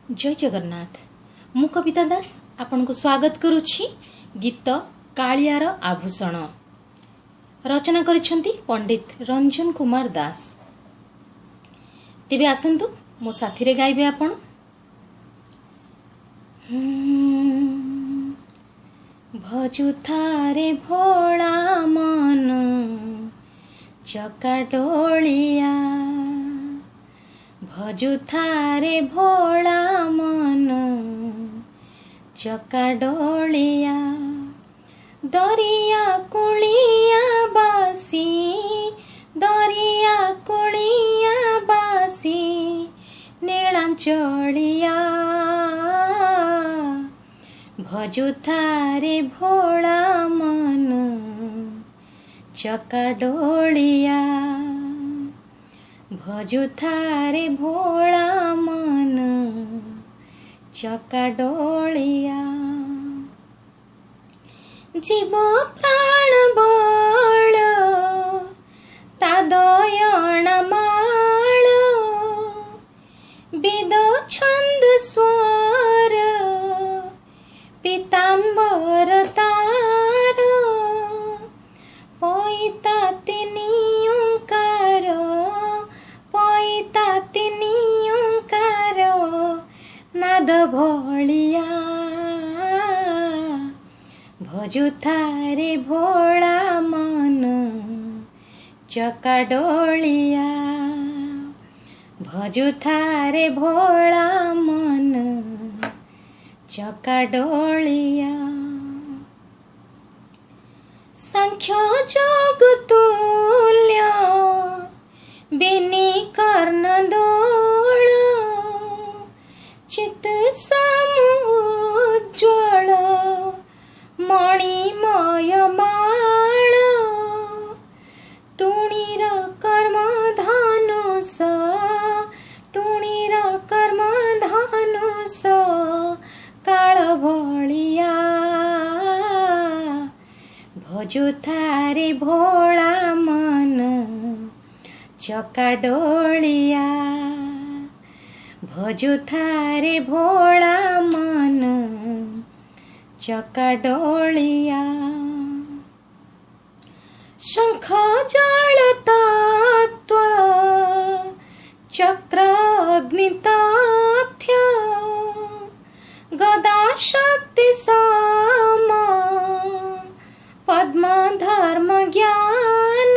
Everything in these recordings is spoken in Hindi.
जय जगन्नाथ। मु कविता दास आपन को स्वागत करुछि। गीत कालियार आभूषण रचना करिसेंती पंडित रंजन कुमार दास। तेबे आसंतु मो साथी रे गाइबे आपन। भजु थारे भोला मन चका डोलिया, भजु थारे भोला मन चका डोलिया, दरिया कुलिया बासी, दरिया कुलिया बासी नीलांचलिया, भजु थारे भोला मन चका डोलिया, भजु थारे भोला मन चका डोलिया। जीव प्राण बळ ता दयण माळ, वेद छंद स्वर पीतांबर तार, पईता तिनी ओंकार, पईता तिनी ओंकार नाद भलिया, भजु थारे भोला मन चका डोलिया, भजु थारे भोला मन चका डोलिया। सांख्य जोग तुल्य बेनी कर्ण दोल, चित समुज्ज्वल मणिमय माळ, तुणीर कर्म धनुष, तुणीर कर्म धनुष काळ भलिया, भजु थारे भोला मन चका डोलिया, भजु थारे भोला मन चका डोलिया। शंख जल तत्व चक्र अग्नि तथ्य, गदा शक्ति सम पद्म धर्म ज्ञान,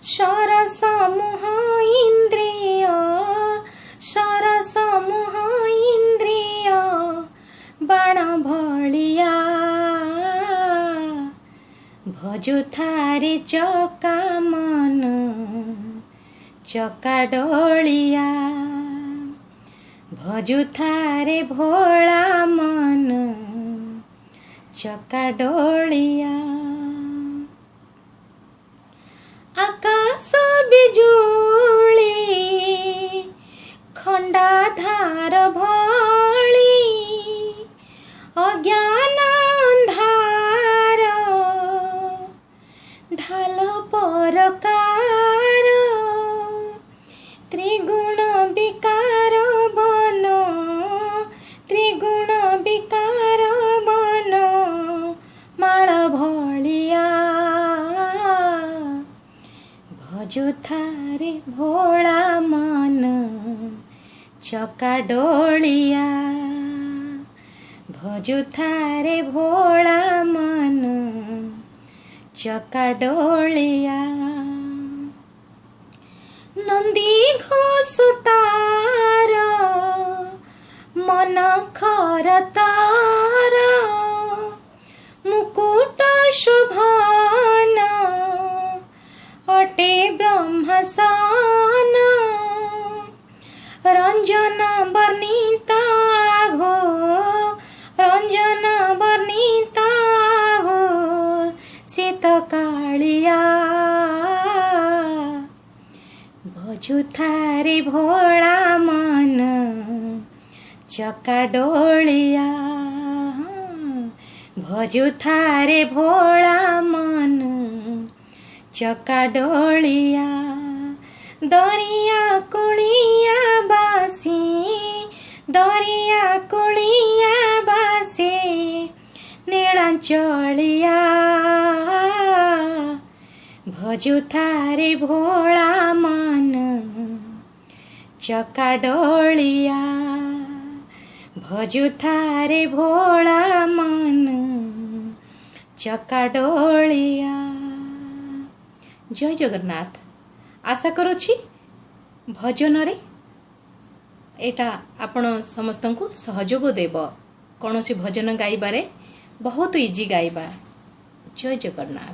शर समूह इंद्रिय, शर समूह इंद्रिय बाण भलिया, भजु थारे चका मन चका डोलिया, भजु थारे भोला मन चका डोलिया। आकाश बिजुली खंडा धार भली, अज्ञान अंधार ढाल परकार, त्रिगुण विकार बन, त्रिगुण विकार बन माळ भलिया, भजु थारे भोला मन चका डोलिया, भजु थारे भोला मन चका डोलिया। नंदी घोष तार मन खर तार, मुकुट शोभन अटे ब्रह्मसान, रंजन वर्णिता भो, रंजन वर्णिता भो सीत कालिया, भजु थारे भोला मन चका डोलिया, भजु थारे भोला मन चका डोलिया, दरिया कुलिया बासी ଚଳିଆ ଭଜୁଥାରେ ଭୋଳା ମନ ଚକାଡୋଳିଆ ଭଜୁଥାରେ ଭୋଳା ମନ ଚକାଡୋଳିଆ। ଜୟ ଜଗନ୍ନାଥ। ଆଶା କରୁଛି ଭଜନରେ ଏଇଟା ଆପଣ ସମସ୍ତଙ୍କୁ ସହଯୋଗ ଦେବ। କୌଣସି ଭଜନ ଗାଇବାରେ ବହୁତ ଇଜି ଗାଇବା। ଜୟ ଜଗନ୍ନାଥ।